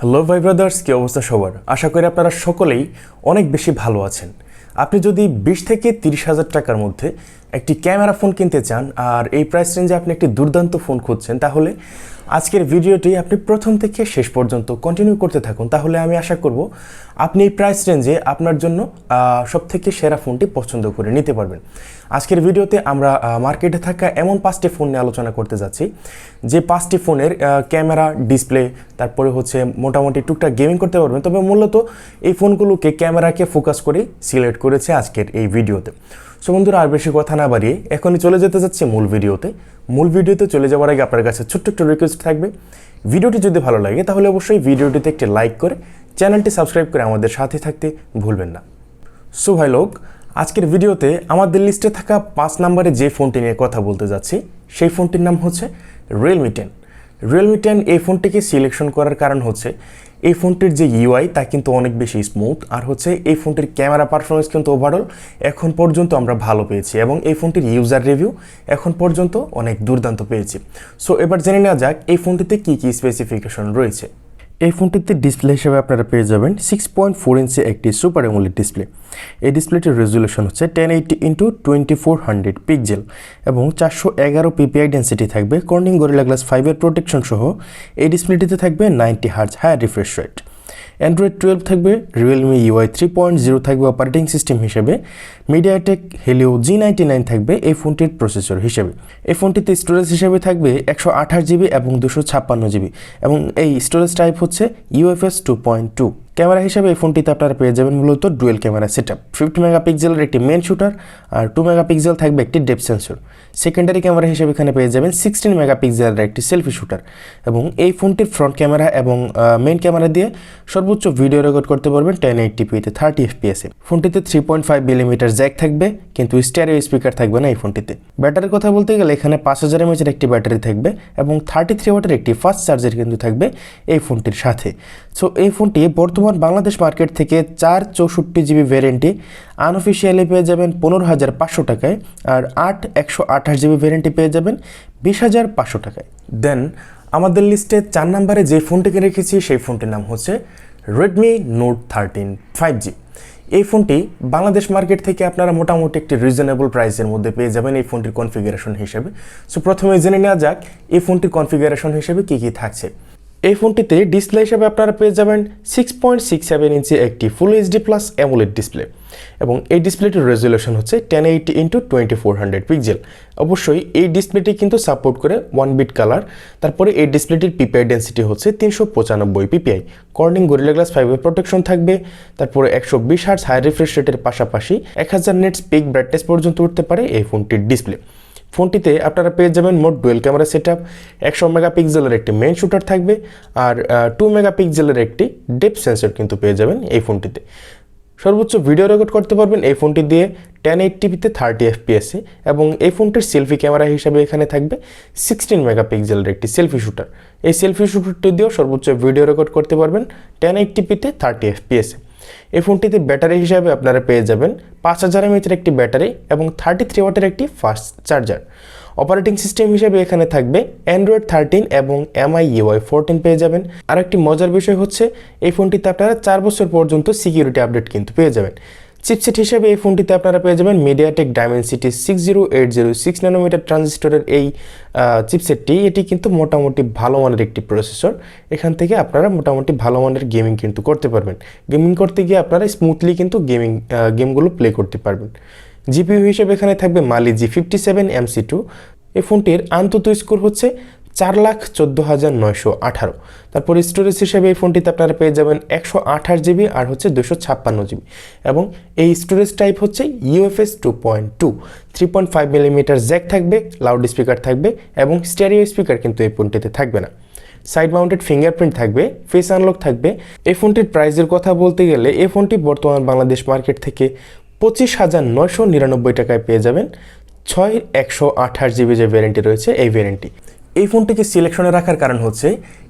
Hello ভাই brothers, কি অবস্থা সবার? আশা করি আপনারা সকলেই অনেক বেশি ভালো আছেন। আপনি যদি 20 থেকে 30,000 টাকার মধ্যে একটি ক্যামেরা ফোন কিনতে চান আর এই প্রাইস রেঞ্জে আপনি একটি দুর্দান্ত ফোন খুঁজছেন, তাহলে আজকের ভিডিওটি আপনি প্রথম থেকে শেষ পর্যন্ত কন্টিনিউ করতে থাকুন। তাহলে আমি আশা করব আপনি এই প্রাইস রেঞ্জে আপনার জন্য সবথেকে সেরা ফোনটি পছন্দ করে নিতে পারবেন। আজকের ভিডিওতে আমরা মার্কেটে থাকা এমন 5টি ফোন নিয়ে আলোচনা করতে যাচ্ছি, যে 5টি ফোনের ক্যামেরা, ডিসপ্লে, তারপরে হচ্ছে মোটামুটি টুকটাক গেমিং করতে পারবেন। তবে মূলত এই ফোনগুলোকে ক্যামেরাকে ফোকাস করে সিলেক্ট করেছে আজকের এই ভিডিওতে। সো বন্ধুরা, আর বেশি কথা না বাড়িয়ে এখনই চলে যেতে যাচ্ছে মূল ভিডিওতে। মূল ভিডিওতে চলে যাওয়ার আগে আপনার কাছে ছোট্ট একটু রিকোয়েস্ট থাকবে, ভিডিওটি যদি ভালো লাগে তাহলে অবশ্যই ভিডিওটিতে একটি লাইক করে চ্যানেলটি সাবস্ক্রাইব করে আমাদের সাথে থাকতে ভুলবেন না। সো ভাই লোক, আজকের ভিডিওতে আমাদের লিস্টে থাকা 5 নম্বরে যে ফোনটি নিয়ে কথা বলতে যাচ্ছি সেই ফোনটির নাম হচ্ছে রিয়েলমি 10। রিয়েলমি 10 এই ফোনটিকে সিলেকশন করার কারণ হচ্ছে এই ফোনটির যে ইউআই তা কিন্তু অনেক বেশি স্মুথ, আর হচ্ছে এই ফোনটির ক্যামেরা পারফরমেন্স কিন্তু ওভারঅল এখন পর্যন্ত আমরা ভালো পেয়েছি এবং এই ফোনটির ইউজার রিভিউ এখন পর্যন্ত অনেক দুর্দান্ত পেয়েছি। সো এবার জেনে নেওয়া যাক এই ফোনটিতে কী কী স্পেসিফিকেশন রয়েছে। এই ফোনটিতে ডিসপ্লে হিসেবে আপনারা পেয়ে যাবেন 6.4 ইঞ্চি একটি সুপার অ্যামোলেড ডিসপ্লে। এই ডিসপ্লেটির রেজুলেশন হচ্ছে 1080x2400 পিক্সেল এবং 411 পিপিআই ডেন্সিটি থাকবে। কর্নিং গরিলা গ্লাস 5-এর প্রোটেকশন সহ এই ডিসপ্লেটিতে থাকবে 90 hertz higher refresh rate. Android 12 থাকবে, রিয়েলমি ইউআই 3.0 থাকবে অপারেটিং সিস্টেম হিসেবে, মিডিয়াটেক হেলিও G99 থাকবে এই ফোনটির প্রসেসর হিসেবে। এই ফোনটিতে স্টোরেজ হিসেবে থাকবে 128 জিবি এবং 256 জিবি এবং এই স্টোরেজ টাইপ হচ্ছে UFS 2.2। ক্যামেরা হিসেবে এই ফোনটিতে আপনারা পেয়ে যাবেন মূলত ডুয়েল ক্যামেরা সেটআপ। 50 মেগাপিক্সেলের একটি মেন শুটার আর 2 মেগাপিক্সেল থাকবে একটি ডেপথ সেন্সর। সেকেন্ডারি ক্যামেরা হিসেবে এখানে পেয়ে যাবেন 16 মেগাপিক্সেলের একটি সেলফি শুটার এবং এই ফোনটির ফ্রন্ট ক্যামেরা এবং মেন ক্যামেরা দিয়ে সর্বোচ্চ ভিডিও রেকর্ড করতে পারবেন 1080p-তে 30 fps-এ। ফোনটিতে 3.5 মিলিমিটার জ্যাক থাকবে, কিন্তু স্টেরিও স্পিকার থাকবে না এই ফোনটিতে। ব্যাটারির কথা বলতে গেলে এখানে 5000 mAh একটি ব্যাটারি থাকবে এবং 33 ওয়াটের একটি ফাস্ট চার্জার কিন্তু থাকবে এই ফোনটির সাথে। সো এই ফোনটি বর্তমান বাংলাদেশ মার্কেট থেকে 464 জিবি ভ্যারিয়েন্টটি আনঅফিসিয়ালি পেয়ে যাবেন 15,500 টাকায়, আর 128 জিবি ভ্যারিয়েন্টটি পেয়ে যাবেন 20,500 টাকায়। দেন আমাদের লিস্টে 4 নম্বরে যে ফোনটিকে রেখেছি সেই ফোনটির নাম হচ্ছে রেডমি নোট 13 5G। এই ফোনটি বাংলাদেশ মার্কেট থেকে আপনারা মোটামুটি একটি রিজনেবল প্রাইসের মধ্যে পেয়ে যাবেন এই ফোনটির কনফিগারেশন হিসেবে। সো প্রথমে জেনে নেওয়া যাক এই ফোনটির কনফিগারেশন হিসেবে কী কী থাকছে। এই ফোনটিতে ডিসপ্লে হিসেবে আপনারা পেয়ে যাবেন 6.67 ইঞ্চি একটি full HD plus AMOLED display এবং এই ডিসপ্লেটির রেজুলেশন হচ্ছে 1080x2400 পিক্সেল। অবশ্যই এই ডিসপ্লেটি কিন্তু সাপোর্ট করে 1 বিট কালার। তারপরে এই ডিসপ্লেটির পিপিআই ডেন্সিটি হচ্ছে 395 পিপিআই। কর্নিং গরিলা গ্লাস 5-এর প্রোটেকশন থাকবে। তারপরে 120 হার্টজ হাই রিফ্রেশ রেটের পাশাপাশি 1000 নিটস পিক ব্রাইটনেস পর্যন্ত উঠতে পারে এই ফোনটির ডিসপ্লে। ফোনটিতে আপনারা পেয়ে যাবেন মোট ডুয়েল ক্যামেরা সেটআপ, 100 মেগাপিক্সেলের একটি মেইন শুটার থাকবে আর 2 মেগাপিক্সেলের একটি ডেপথ সেন্সর কিন্তু পেয়ে যাবেন এই ফোনটিতে। সর্বোচ্চ ভিডিও রেকর্ড করতে পারবেন এই ফোনটি দিয়ে 1080p-তে 30 fps-এ এবং এই ফোনটির সেলফি ক্যামেরা হিসাবে এখানে থাকবে 16 মেগাপিক্সেলের একটি সেলফি শুটার। এই সেলফি শুটারটি দিয়েও সর্বোচ্চ ভিডিও রেকর্ড করতে পারবেন 1080p-তে 30 fps-এ। এই ফোনটিতে ব্যাটারি হিসাবে আপনারা পেয়ে যাবেন 5000 mAh একটি ব্যাটারি এবং 33 ওয়াটের একটি ফাস্ট চার্জার। অপারেটিং সিস্টেম হিসেবে এখানে থাকবে অ্যান্ড্রয়েড 13 এবং MIUI 14 পেয়ে যাবেন। আর একটি মজার বিষয় হচ্ছে এই ফোনটিতে আপনারা 4 বছর পর্যন্ত সিকিউরিটি আপডেট কিন্তু পেয়ে যাবেন। চিপসেট হিসেবে এই ফোনটিতে আপনারা পেয়ে যাবেন মিডিয়াটেক ডাইমেনসিটি 60806 ন্যানোমিটার ট্রানজিস্টরের এই চিপসেটটি। এটি কিন্তু মোটামুটি ভালো মানের একটি প্রসেসর। এখান থেকে আপনারা মোটামুটি ভালো মানের গেমিং কিন্তু করতে পারবেন। গেমিং করতে গিয়ে আপনারা স্মুথলি কিন্তু গেমগুলো প্লে করতে পারবেন। জিপিইউ হিসেবে এখানে থাকবে মালি G57 MC2। এই ফোনটির আন্তত স্কোর হচ্ছে 4,14,918। তারপর স্টোরেজ হিসেবে এই ফোনটিতে আপনারা পেয়ে যাবেন 128 জিবি আর হচ্ছে 256 জিবি এবং এই স্টোরেজ টাইপ হচ্ছে UFS 2.2। 3.5 মিলিমিটার জ্যাক থাকবে, লাউড স্পিকার থাকবে এবং স্টেরিও স্পিকার কিন্তু এই ফোনটিতে থাকবে না। সাইড মাউন্টেড ফিঙ্গারপ্রিন্ট থাকবে, ফেস আনলক থাকবে। এই ফোনটির প্রাইসের কথা বলতে গেলে এই ফোনটি বর্তমান বাংলাদেশ মার্কেট থেকে 25,999 টাকায় পেয়ে যাবেন 128 জিবি যে ভ্যারিয়েন্টটি রয়েছে এই ভ্যারিয়েন্টটি। এই ফোনটিকে সিলেকশনে রাখার কারণ হচ্ছে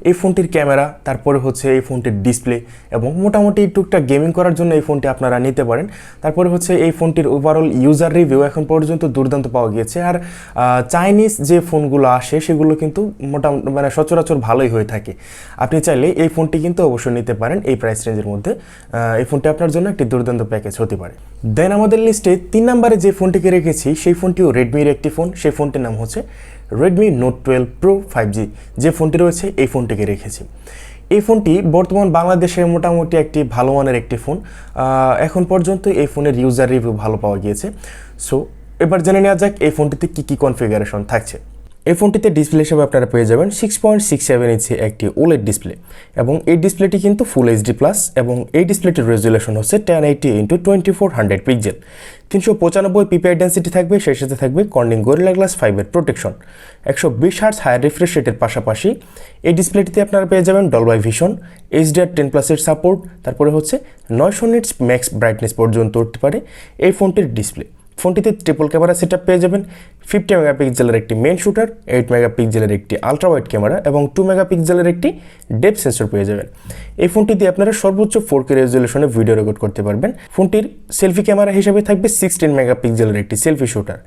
এই ফোনটির ক্যামেরা, তারপরে হচ্ছে এই ফোনটির ডিসপ্লে এবং মোটামুটি টুকটাক গেমিং করার জন্য এই ফোনটি আপনারা নিতে পারেন। তারপরে হচ্ছে এই ফোনটির ওভারঅল ইউজার রিভিউ এখন পর্যন্ত দুর্দান্ত পাওয়া গিয়েছে। আর চাইনিজ যে ফোনগুলো আসে সেগুলো কিন্তু মোটামুটি মানে সচরাচর ভালোই হয়ে থাকে। আপনি চাইলে এই ফোনটি কিন্তু অবশ্যই নিতে পারেন এই প্রাইস রেঞ্জের মধ্যে। এই ফোনটি আপনার জন্য একটি দুর্দান্ত প্যাকেজ হতে পারে। দেন আমাদের লিস্টে 3 নম্বরে যে ফোনটিকে রেখেছি সেই ফোনটিও রেডমির একটি ফোন। সেই ফোনটির নাম হচ্ছে রেডমি নোট 12 প্রো 5G। যে ফোনটি রয়েছে এই ফোনটিকে রেখেছি। এই ফোনটি বর্তমান বাংলাদেশে মোটামুটি একটি ভালো মানের একটি ফোন। এখন পর্যন্ত এই ফোনের ইউজার রিভিউ ভালো পাওয়া গিয়েছে। সো এবার জেনে নেওয়া যাক এই ফোনটিতে কী কী কনফিগারেশন থাকছে। এই ফোনটিতে ডিসপ্লে হিসেবে আপনারা পেয়ে যাবেন 6.67 ইঞ্চি একটি ওলেড ডিসপ্লে এবং এই ডিসপ্লেটি কিন্তু ফুল এইচডি প্লাস এবং এই ডিসপ্লেটির রেজুলেশন হচ্ছে 1080x2400 পিক্সেল। 395 পিপিআই ডেন্সিটি থাকবে, সেই সাথে থাকবে Corning Gorilla glass 5 protection. 120 hertz higher refresh রেটের পাশাপাশি এই ডিসপ্লেটিতে আপনারা পেয়ে যাবেন ডলবাই ভিশন, HDR10+এর সাপোর্ট, তারপরে হচ্ছে 900 নিটস ম্যাক্স ব্রাইটনেস পর্যন্ত উঠতে পারে এই ফোনটির ডিসপ্লে। ফোনটিতে ট্রিপল ক্যামেরা সেটআপ পেয়ে যাবেন, 50 মেগাপিক্সেলের একটি মেন শুটার, 8 মেগাপিক্সেলের একটি আলট্রা ওয়াইড ক্যামেরা এবং 2 মেগাপিক্সেলের একটি ডেপথ সেন্সর পেয়ে যাবেন। এই ফোনটি দিয়ে আপনারা সর্বোচ্চ 4K রেজুলেশনে ভিডিও রেকর্ড করতে পারবেন। ফোনটির সেলফি ক্যামেরা হিসেবে থাকবে 16 মেগাপিক্সেলের একটি সেলফি শুটার।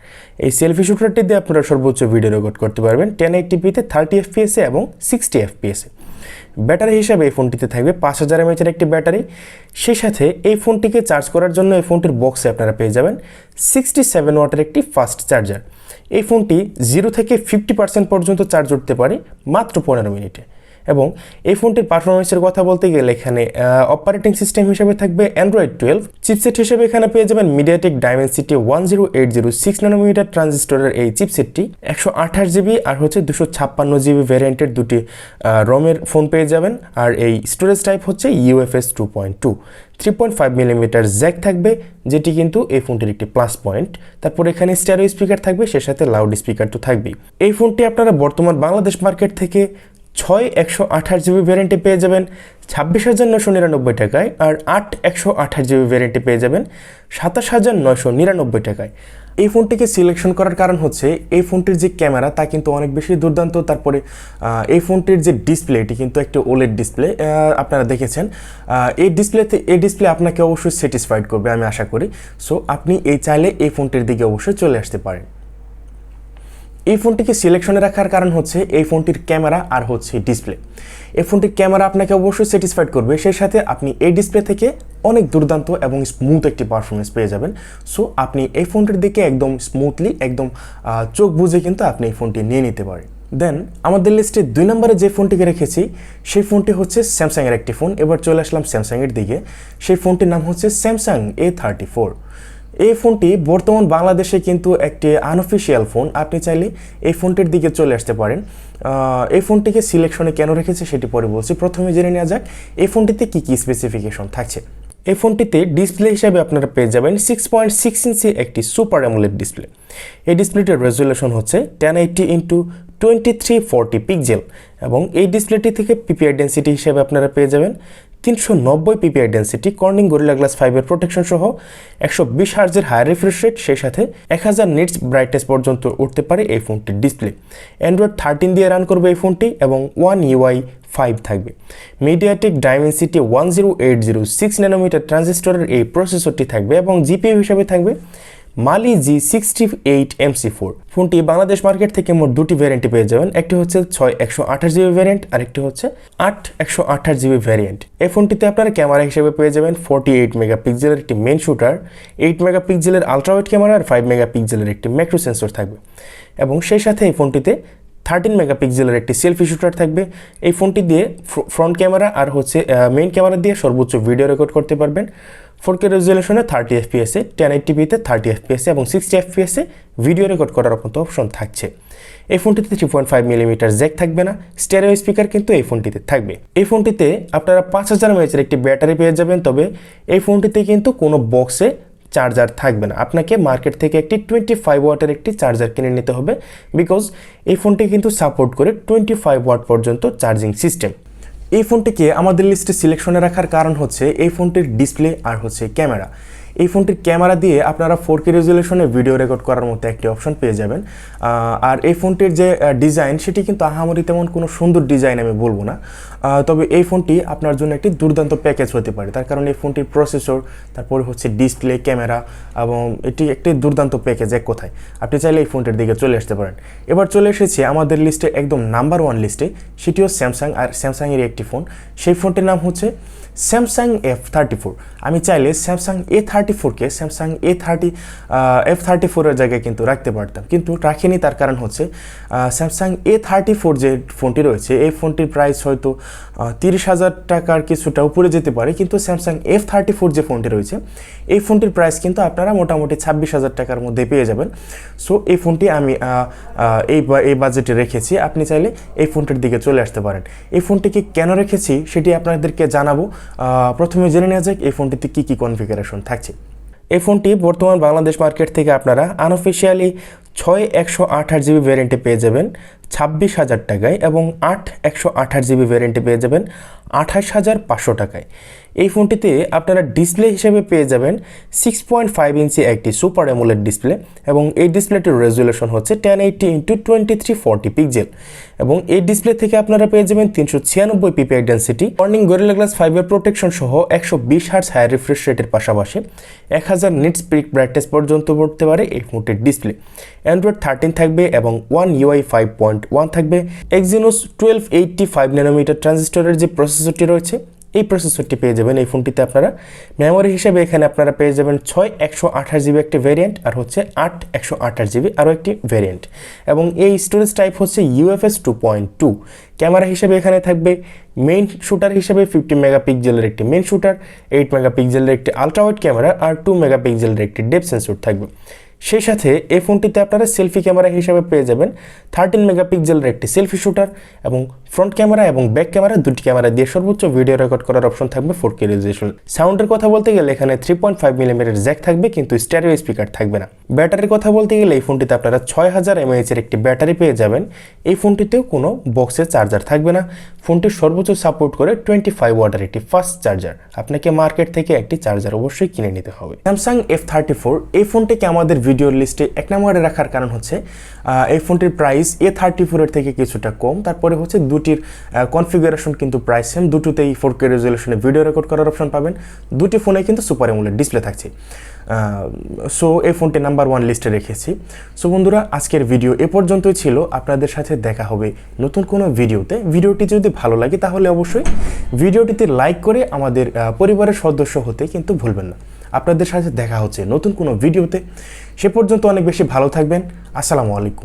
এই সেলফি শুটারটি দিয়ে আপনারা সর্বোচ্চ ভিডিও রেকর্ড করতে পারবেন 1080p-তে 30 fps এবং 60 fps। ব্যাটারি হিসাবে এই ফোনটিতে থাকবে 5000 mAh একটি ব্যাটারি। সেই সাথে এই ফোনটিকে চার্জ করার জন্য এই ফোনটির বক্সে আপনারা পেয়ে যাবেন 67 ওয়াটের একটি ফাস্ট চার্জার। এই ফোনটি 0 থেকে 50% পর্যন্ত চার্জ উঠতে পারে মাত্র 15 মিনিটে। এবং এই ফোনটির পারফরমেন্সের কথা বলতে গেলে এখানে অপারেটিং সিস্টেম হিসেবে থাকবে অ্যান্ড্রয়েড 12। চিপসেট হিসেবে এখানে পেয়ে যাবেন মিডিয়াটেক ডাইমেনসিটি 10806 ন্যানোমিটার ট্রানজিস্টরের এই চিপসেটটি। 128 জিবি আর হচ্ছে 256 জিবি ভ্যারিয়েন্টের দুটি রমের ফোন পেয়ে যাবেন। আর এই স্টোরেজ টাইপ হচ্ছে UFS 2.2। 3.5 মিলিমিটার জ্যাক থাকবে, যেটি কিন্তু এই ফোনটির একটি প্লাস পয়েন্ট। তারপর এখানে স্টেরিও স্পিকার থাকবে, সে সাথে লাউড স্পিকার তো থাকবেই। এই ফোনটি আপনারা বর্তমান বাংলাদেশ মার্কেট থেকে 6 128 জিবি ভ্যারিয়েন্টে পেয়ে যাবেন 26,999 টাকায়, আর 8 128 জিবি ভ্যারিয়েন্টে পেয়ে যাবেন 27,999 টাকায়। এই ফোনটিকে সিলেকশন করার কারণ হচ্ছে এই ফোনটির যে ক্যামেরা তা কিন্তু অনেক বেশি দুর্দান্ত। তারপরে এই ফোনটির যে ডিসপ্লে এটি কিন্তু একটি ওলেড ডিসপ্লে, আপনারা দেখেছেন। এই ডিসপ্লে আপনাকে অবশ্যই স্যাটিসফাইড করবে আমি আশা করি। সো আপনি চাইলে এই ফোনটির দিকে অবশ্যই চলে আসতে পারেন। এই ফোনটিকে সিলেকশনে রাখার কারণ হচ্ছে এই ফোনটির ক্যামেরা আর হচ্ছে ডিসপ্লে। এই ফোনটির ক্যামেরা আপনাকে অবশ্যই স্যাটিসফাইড করবে, সেই সাথে আপনি এই ডিসপ্লে থেকে অনেক দুর্দান্ত এবং স্মুথ একটি পারফরমেন্স পেয়ে যাবেন। সো আপনি এই ফোনটির দিকে একদম স্মুথলি একদম চোখ বুঝে কিন্তু আপনি এই ফোনটি নিয়ে নিতে পারেন। দেন আমাদের লিস্টে 2 নম্বরে যে ফোনটিকে রেখেছি সেই ফোনটি হচ্ছে স্যামসাংয়ের একটি ফোন। এবার চলে আসলাম স্যামসাংয়ের দিকে। সেই ফোনটির নাম হচ্ছে স্যামসাং A34। এই ফোনটি বর্তমান বাংলাদেশে কিন্তু একটি আনঅফিসিয়াল ফোন। আপনি চাইলে এই ফোনটির দিকে চলে আসতে পারেন। এই ফোনটিকে সিলেকশনে কেন রেখেছে সেটি পরে বলছি। প্রথমে জেনে নেওয়া যাক এই ফোনটিতে কী কী স্পেসিফিকেশন থাকছে। এই ফোনটিতে ডিসপ্লে হিসাবে আপনারা পেয়ে যাবেন 6.6 ইঞ্চি একটি সুপার অ্যামোলেড ডিসপ্লে। এই ডিসপ্লেটির রেজুলেশন হচ্ছে 1080x2340 পিক্সেল এবং এই ডিসপ্লেটি থেকে পিপিআই ডেন্সিটি হিসাবে আপনারা পেয়ে যাবেন 390 PPI density, Corning Gorilla glass 5 protection সহ 120 হার্জের হায়ার রিফ্রেশ রেট, সেই সাথে 1000 নিটস ব্রাইটনেস পর্যন্ত উঠতে পারে এই ফোনটির ডিসপ্লে। অ্যান্ড্রয়েড 13 দিয়ে রান করবে এই ফোনটি এবং One UI 5 থাকবে। মিডিয়াটেক ডাইমেনসিটি 10806 ন্যানোমিটার ট্রানজিস্টরের এই প্রসেসরটি থাকবে এবং জিপিইউ হিসাবে থাকবে মালি G68MC4। ফোনটি বাংলাদেশ মার্কেট থেকে মোট দুটি ভ্যারিয়েন্টে পেয়ে যাবেন। একটি হচ্ছে 6 128 জিবি ভ্যারিয়েন্ট আর একটি হচ্ছে 8 128 জিবি ভ্যারিয়েন্ট। এই ফোনটিতে আপনারা ক্যামেরা হিসেবে পেয়ে যাবেন 48 মেগাপিক্সেলের একটি মেন শুটার, 8 মেগাপিক্সেলের আলট্রা ওয়াইড ক্যামেরা আর 5 মেগাপিক্সেলের একটি ম্যাক্রো সেন্সর থাকবে এবং সেই সাথে এই ফোনটিতে 13 মেগাপিক্সেলের একটি সেলফি শুটার থাকবে। এই ফোনটি দিয়ে ফ্রন্ট ক্যামেরা আর হচ্ছে মেইন ক্যামেরা দিয়ে সর্বোচ্চ ভিডিও রেকর্ড করতে পারবেন 4K রেজুলেশনে 30 fps, 1080p-তে 30 fps এবং 60 fps ভিডিও রেকর্ড করার মতো অপশন থাকছে। এই ফোনটিতে 3.5 মিলিমিটার জ্যাক থাকবে না, স্টেরিও স্পিকার কিন্তু এই ফোনটিতে থাকবে। এই ফোনটিতে আপনারা 5000 mAh একটি ব্যাটারি পেয়ে যাবেন, তবে এই ফোনটিতে কিন্তু কোনো বক্সে চার্জার থাকবে না। আপনাকে মার্কেট থেকে একটি 25 ওয়াটের একটি চার্জার কিনে নিতে হবে, বিকজ এই ফোনটি কিন্তু সাপোর্ট করে 25 ওয়াট পর্যন্ত চার্জিং সিস্টেম। এই ফোনটিকে আমাদের লিস্টে সিলেকশনে রাখার কারণ হচ্ছে এই ফোনটির ডিসপ্লে আর হচ্ছে ক্যামেরা। এই ফোনটির ক্যামেরা দিয়ে আপনারা 4K রেজুলেশনে ভিডিও রেকর্ড করার মতো একটি অপশন পেয়ে যাবেন। আর এই ফোনটির যে ডিজাইন সেটি কিন্তু আহামরি তেমন কোনো সুন্দর ডিজাইন আমি বলবো না, তবে এই ফোনটি আপনার জন্য একটি দুর্দান্ত প্যাকেজ হতে পারে। তার কারণ এই ফোনটির প্রসেসর, তারপরে হচ্ছে ডিসপ্লে, ক্যামেরা এবং এটি একটি দুর্দান্ত প্যাকেজ এক কথায়। আপনি চাইলে এই ফোনটির দিকে চলে আসতে পারেন। এবার চলে এসেছি আমাদের লিস্টে একদম নাম্বার 1 লিস্টে, সেটিও স্যামসাং। আর স্যামসাংয়ের একটি ফোন, সেই ফোনটির নাম হচ্ছে স্যামসাং F34। আমি চাইলে স্যামসাং A34কে স্যামসাং F34 এর জায়গায় কিন্তু রাখতে পারতাম, কিন্তু রাখিনি। তার কারণ হচ্ছে স্যামসাং A34 যে ফোনটি রয়েছে এই ফোনটির প্রাইস হয়তো 30,000 টাকার কিছুটা উপরে যেতে পারে, কিন্তু স্যামসাং F34 যে ফোনটি রয়েছে এই ফোনটির প্রাইস কিন্তু আপনারা মোটামুটি 26,000 টাকার মধ্যে পেয়ে যাবেন। সো এই ফোনটি আমি এই বাজেটে রেখেছি। আপনি চাইলে এই ফোনটির দিকে চলে আসতে পারেন। এই ফোনটিকে কেন রেখেছি সেটি আপনাদেরকে জানাবো। প্রথমে জেনে নেওয়া যাক এই ফোনটিতে কী কী কনফিগারেশন থাকছে। এই ফোনটি বর্তমান বাংলাদেশ মার্কেট থেকে আপনারা আনঅফিসিয়ালি 6/128GB ভ্যারিয়েন্টে পেয়ে যাবেন 26,000 টাকায়, এবং 8/128GB ভ্যারিয়েন্টে পেয়ে যাবেন 28,500 টাকায়। এই ফোনটিতে আপনারা ডিসপ্লে হিসেবে পেয়ে যাবেন 6.5 ইঞ্চি একটি সুপার অ্যামোলেড ডিসপ্লে, এবং এই ডিসপ্লেটির রেজুলেশন হচ্ছে 1080x2340 পিক্সেল, এবং এই ডিসপ্লে থেকে আপনারা পেয়ে যাবেন 396 PPI density, warning gorilla glass 5 protection সহ 120 হার্টজ হাই রিফ্রেশ রেটের পাশাপাশি 1000 নিটস পিক ব্রাইটনেস পর্যন্ত পড়তে পারে এই ফোনটির ডিসপ্লে। অ্যান্ড্রয়েড 13 থাকবে এবং One UI 5.1 থাকবে। Exynos 1285 ন্যানোমিটার ট্রানজিস্টরের যে প্রসেসরটি রয়েছে এই প্রসেসরটি পেয়ে যাবেন এই ফোনটিতে আপনারা। মেমোরি হিসেবে এখানে আপনারা পেয়ে যাবেন 6/128GB একটি ভ্যারিয়েন্ট, আর হচ্ছে 8/128GB আরও একটি ভ্যারিয়েন্ট, এবং এই স্টোরেজ টাইপ হচ্ছে UFS 2.2। ক্যামেরা হিসেবে এখানে থাকবে মেইন শুটার হিসেবে 50 মেগাপিক্সেলের একটি মেইন শুটার, 8 মেগাপিক্সেলের একটি আলট্রা ওয়াইড ক্যামেরা, আর 2 মেগাপিক্সেলের একটি ডেপথ সেন্সর থাকবে। সেই সাথে এই ফোনটিতে আপনারা সেলফি ক্যামেরা হিসেবে পেয়ে যাবেন 13 মেগাপিক্সেলের একটি সেলফি শুটার, এবং ফ্রন্ট ক্যামেরা এবং ব্যাক ক্যামেরা দুটি ক্যামেরা দিয়ে সর্বোচ্চ ভিডিও রেকর্ড করার অপশন থাকবে 4K রেজুলেশন। সাউন্ডের কথা বলতে গেলে এখানে 3.5mm জ্যাক থাকবে, কিন্তু স্টেরিও স্পিকার থাকবে না। ব্যাটারির কথা বলতে গেলে এই ফোনটিতে আপনারা 6000 mAh এর একটি ব্যাটারি পেয়ে যাবেন। এই ফোনটিতেও কোনো বক্সে চার্জার থাকবে না। ফোনটি সর্বোচ্চ সাপোর্ট করে 25 ওয়াটের একটি ফাস্ট চার্জার। আপনাকে মার্কেট থেকে একটি চার্জার অবশ্যই কিনে নিতে হবে। স্যামসাং F34 এই ফোনটিকে আমাদের ভিডিওর লিস্টে 1 নম্বরে রাখার কারণ হচ্ছে এই ফোনটির প্রাইস A34 এর থেকে কিছুটা কম। তারপরে হচ্ছে দুটির কনফিগারেশন কিন্তু প্রাইস সেম, দুটোতেই 4K রেজুলেশনে ভিডিও রেকর্ড করার অপশন পাবেন। দুটি ফোনে কিন্তু সুপার অ্যামোলেড ডিসপ্লে থাকছে। সো এই ফোনটি নাম্বার 1 লিস্টে রেখেছি। সো বন্ধুরা, আজকের ভিডিও এ পর্যন্তই ছিল। আপনাদের সাথে দেখা হবে নতুন কোনো ভিডিওতে। ভিডিওটি যদি ভালো লাগে তাহলে অবশ্যই ভিডিওটিতে লাইক করে আমাদের পরিবারের সদস্য হতে কিন্তু ভুলবেন না। আপনাদের সাথে দেখা হচ্ছে নতুন কোনো ভিডিওতে। সে পর্যন্ত অনেক বেশি ভালো থাকবেন। আসসালামু আলাইকুম।